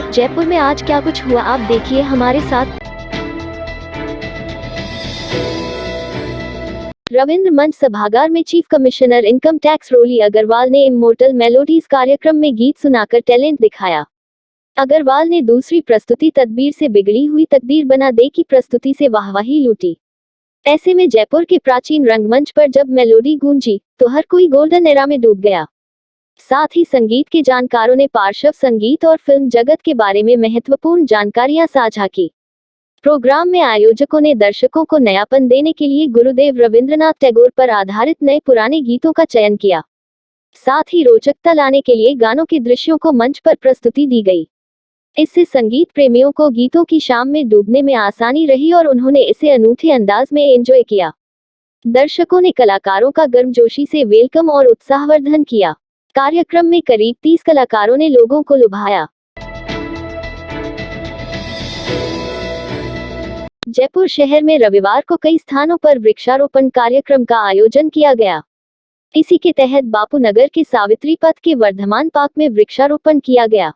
जयपुर में आज क्या कुछ हुआ, आप देखिए हमारे साथ। रविंद्र मंच सभागार में चीफ कमिश्नर इनकम टैक्स रोली अग्रवाल ने इमोर्टल मेलोडीज कार्यक्रम में गीत सुनाकर टैलेंट दिखाया। अग्रवाल ने दूसरी प्रस्तुति तदबीर से बिगड़ी हुई तकदीर बना दे की प्रस्तुति से वाहवाही लूटी। ऐसे में जयपुर के प्राचीन रंगमंच पर जब मेलोडी गूंजी तो हर कोई गोल्डन एरा में डूब गया। साथ ही संगीत के जानकारों ने पार्श्व संगीत और फिल्म जगत के बारे में महत्वपूर्ण जानकारियां साझा की। प्रोग्राम में आयोजकों ने दर्शकों को नयापन देने के लिए गुरुदेव रविंद्रनाथ टैगोर पर आधारित नए पुराने गीतों का चयन किया। साथ ही रोचकता लाने के लिए गानों के दृश्यों को मंच पर प्रस्तुति दी गई। इससे संगीत प्रेमियों को गीतों की शाम में डूबने में आसानी रही और उन्होंने इसे अनूठे अंदाज में एंजॉय किया। दर्शकों ने कलाकारों का गर्मजोशी से वेलकम और उत्साहवर्धन किया। कार्यक्रम में करीब 30 कलाकारों ने लोगों को लुभाया। जयपुर शहर में रविवार को कई स्थानों पर वृक्षारोपण कार्यक्रम का आयोजन किया गया। इसी के तहत बापू नगर के सावित्री पथ के वर्धमान पार्क में वृक्षारोपण किया गया।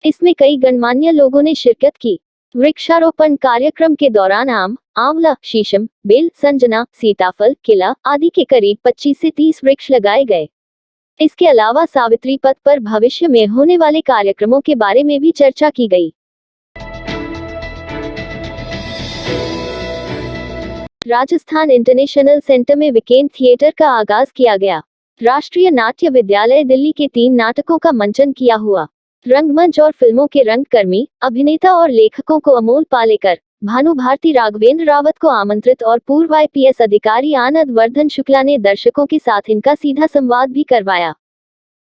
इसमें कई गणमान्य लोगों ने शिरकत की। वृक्षारोपण कार्यक्रम के दौरान आम, आंवला, शीशम, बेल, संजना, सीताफल, केला आदि के करीब 25 से 30 वृक्ष लगाए गए। इसके अलावा सावित्री पथ पर भविष्य में होने वाले कार्यक्रमों के बारे में भी चर्चा की गई। राजस्थान इंटरनेशनल सेंटर में वीकेंड थिएटर का आगाज किया गया। राष्ट्रीय नाट्य विद्यालय दिल्ली के 3 नाटकों का मंचन किया हुआ। रंगमंच और फिल्मों के रंगकर्मी, अभिनेता और लेखकों को अमोल पालेकर, भानु भारती, राघवेंद्र रावत को आमंत्रित और पूर्व IPS अधिकारी आनंद वर्धन शुक्ला ने दर्शकों के साथ इनका सीधा संवाद भी करवाया।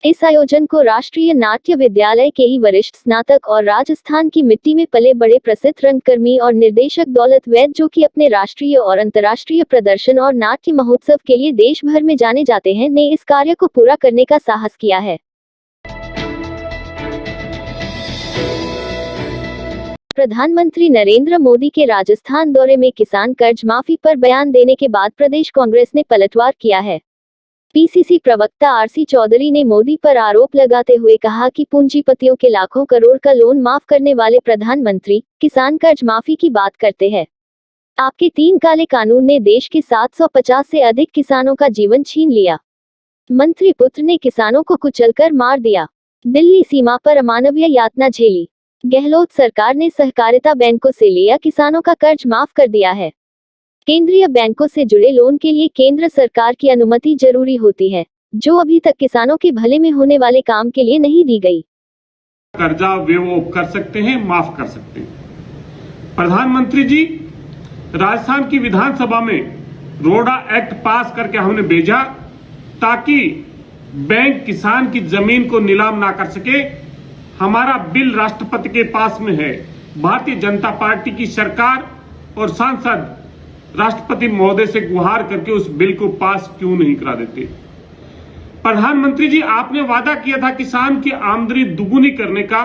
इस आयोजन को राष्ट्रीय नाट्य विद्यालय के ही वरिष्ठ स्नातक और राजस्थान की मिट्टी में पले बड़े प्रसिद्ध रंगकर्मी और निर्देशक दौलत वैद, जो कि अपने राष्ट्रीय और अंतर्राष्ट्रीय प्रदर्शन और नाट्य महोत्सव के लिए देश भर में जाने जाते हैं, ने इस कार्य को पूरा करने का साहस किया है। प्रधानमंत्री नरेंद्र मोदी के राजस्थान दौरे में किसान कर्ज माफी पर बयान देने के बाद प्रदेश कांग्रेस ने पलटवार किया है। PCC प्रवक्ता RC चौधरी ने मोदी पर आरोप लगाते हुए कहा कि पूंजीपतियों के लाखों करोड़ का लोन माफ करने वाले प्रधानमंत्री किसान कर्ज माफी की बात करते हैं। आपके 3 काले कानून ने देश के 750 से अधिक किसानों का जीवन छीन लिया। मंत्री पुत्र ने किसानों को कुचलकर मार दिया। दिल्ली सीमा पर अमानवीय यातना झेली। गहलोत सरकार ने सहकारिता बैंकों से लिया किसानों का कर्ज माफ कर दिया है। केंद्रीय बैंकों से जुड़े लोन के लिए केंद्र सरकार की अनुमति जरूरी होती है, जो अभी तक किसानों के भले में होने वाले काम के लिए नहीं दी गई। कर्जा वे वो कर सकते हैं, माफ कर सकते हैं। प्रधानमंत्री जी, राजस्थान की विधानसभा में रोडा एक्ट पास करके हमने भेजा ताकि बैंक किसान की जमीन को नीलाम ना कर सके। हमारा बिल राष्ट्रपति के पास में है। भारतीय जनता पार्टी की सरकार और सांसद राष्ट्रपति महोदय से गुहार करके उस बिल को पास क्यों नहीं करा देते। प्रधानमंत्री जी, आपने वादा किया था किसान की आमदनी दुगुनी करने का,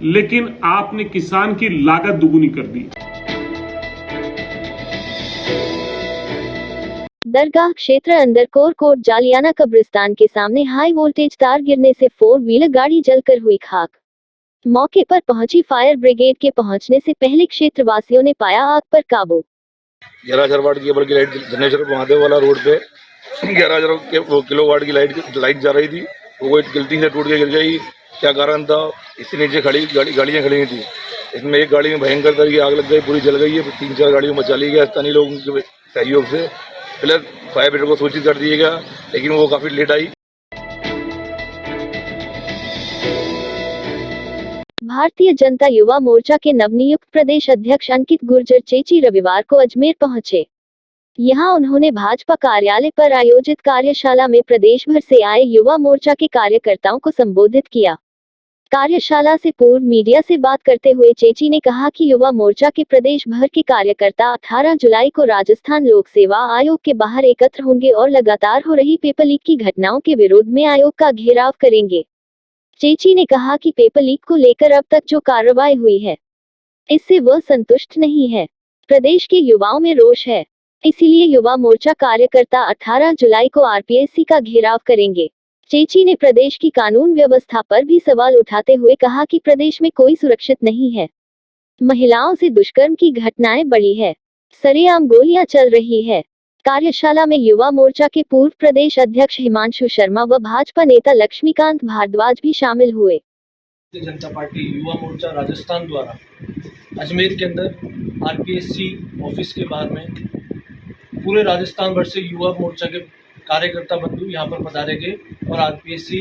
लेकिन आपने किसान की लागत दुगुनी कर दी। दरगाह क्षेत्र अंदरकोर कोट जालियाना कब्रिस्तान के सामने हाई वोल्टेज तार गिरने से 4 व्हीलर गाड़ी जलकर हुई खाक। मौके पर पहुंची फायर ब्रिगेड के पहुंचने से पहले क्षेत्रवासियों ने पाया आग पर काबू। 11,000 वाट की केबल की लाइट धनेश्वर महादेव वाला रोड पे 11,000 किलोवाट की लाइट जा रही थी। वो गलती से टूट के गिर गई। क्या कारण था? इससे नीचे गाड़ियां खड़ी हुई थी। इसमें एक गाड़ी में भयंकर तरह की आग लग गई, पूरी जल गई है। 3-4 गाड़ियों में बचा ली गया स्थानीय लोगों के सहयोग से। पहले फायर ब्रिगेड को सूचित कर दिया गया, लेकिन वो काफी लेट आई। भारतीय जनता युवा मोर्चा के नवनियुक्त प्रदेश अध्यक्ष अंकित गुर्जर चेची रविवार को अजमेर पहुंचे। यहां उन्होंने भाजपा कार्यालय पर आयोजित कार्यशाला में प्रदेश भर से आए युवा मोर्चा के कार्यकर्ताओं को संबोधित किया। कार्यशाला से पूर्व मीडिया से बात करते हुए चेची ने कहा कि युवा मोर्चा के प्रदेश भर के कार्यकर्ता 18 जुलाई को राजस्थान लोक सेवा आयोग के बाहर एकत्र होंगे और लगातार हो रही पेपर लीक की घटनाओं के विरोध में आयोग का घेराव करेंगे। चेची ने कहा कि पेपर लीक को लेकर अब तक जो कार्रवाई हुई है, इससे वह संतुष्ट नहीं है। प्रदेश के युवाओं में रोष है, इसीलिए युवा मोर्चा कार्यकर्ता 18 जुलाई को RPSC का घेराव करेंगे। चेची ने प्रदेश की कानून व्यवस्था पर भी सवाल उठाते हुए कहा कि प्रदेश में कोई सुरक्षित नहीं है। महिलाओं से दुष्कर्म की घटनाएं बढ़ी है। सरेआम गोलियां चल रही है। कार्यशाला में युवा मोर्चा के पूर्व प्रदेश अध्यक्ष हिमांशु शर्मा व भाजपा नेता लक्ष्मीकांत भारद्वाज भी शामिल हुए। भारतीय जनता पार्टी युवा मोर्चा राजस्थान द्वारा अजमेर के अंदर आरपीएससी ऑफिस के बाहर में पूरे राजस्थान भर से युवा मोर्चा के कार्यकर्ता बंधु यहाँ पर पधारेंगे और आरपीएससी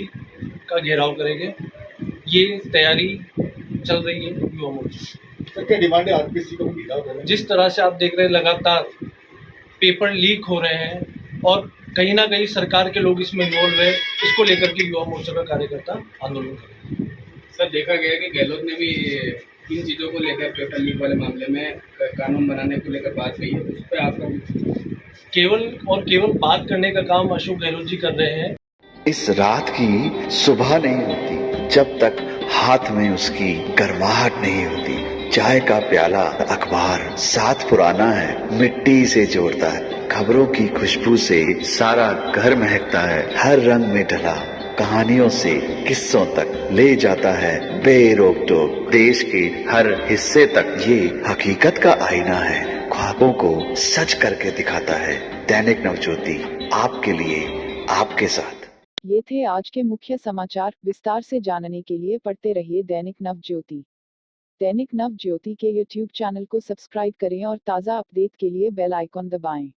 का घेराव करेंगे। ये तैयारी चल रही है युवा मोर्चा। क्या डिमांड है आरपीएससी को घेराव करना? जिस तरह से आप देख रहे हैं लगातार पेपर लीक हो रहे हैं और कहीं ना कहीं सरकार के लोग इसमें इन्वॉल्व है, इसको लेकर के युवा मोर्चा का कार्यकर्ता आंदोलन करेंगे। सर, देखा गया कि गहलोत ने भी इन चीज़ों को लेकर पेपर लीक वाले मामले में कानून बनाने को लेकर बात कही है, उस पर आपका केवल बात करने का काम अशोक गहलोत जी कर रहे हैं। इस रात की सुबह नहीं होती जब तक हाथ में उसकी गर्माहट नहीं होती। चाय का प्याला, अखबार साथ पुराना है, मिट्टी से जोड़ता है। खबरों की खुशबू से सारा घर महकता है। हर रंग में ढला कहानियों से किस्सों तक ले जाता है बेरोक टोक। देश के हर हिस्से तक ये हकीकत का आईना है। ख्वाबों को सच करके दिखाता है। दैनिक नवज्योति, आपके लिए, आपके साथ। ये थे आज के मुख्य समाचार। विस्तार से जानने के लिए पढ़ते रहिए दैनिक नवज्योति। दैनिक नवज्योति के YouTube चैनल को सब्सक्राइब करें और ताज़ा अपडेट के लिए बेल आइकॉन दबाएं।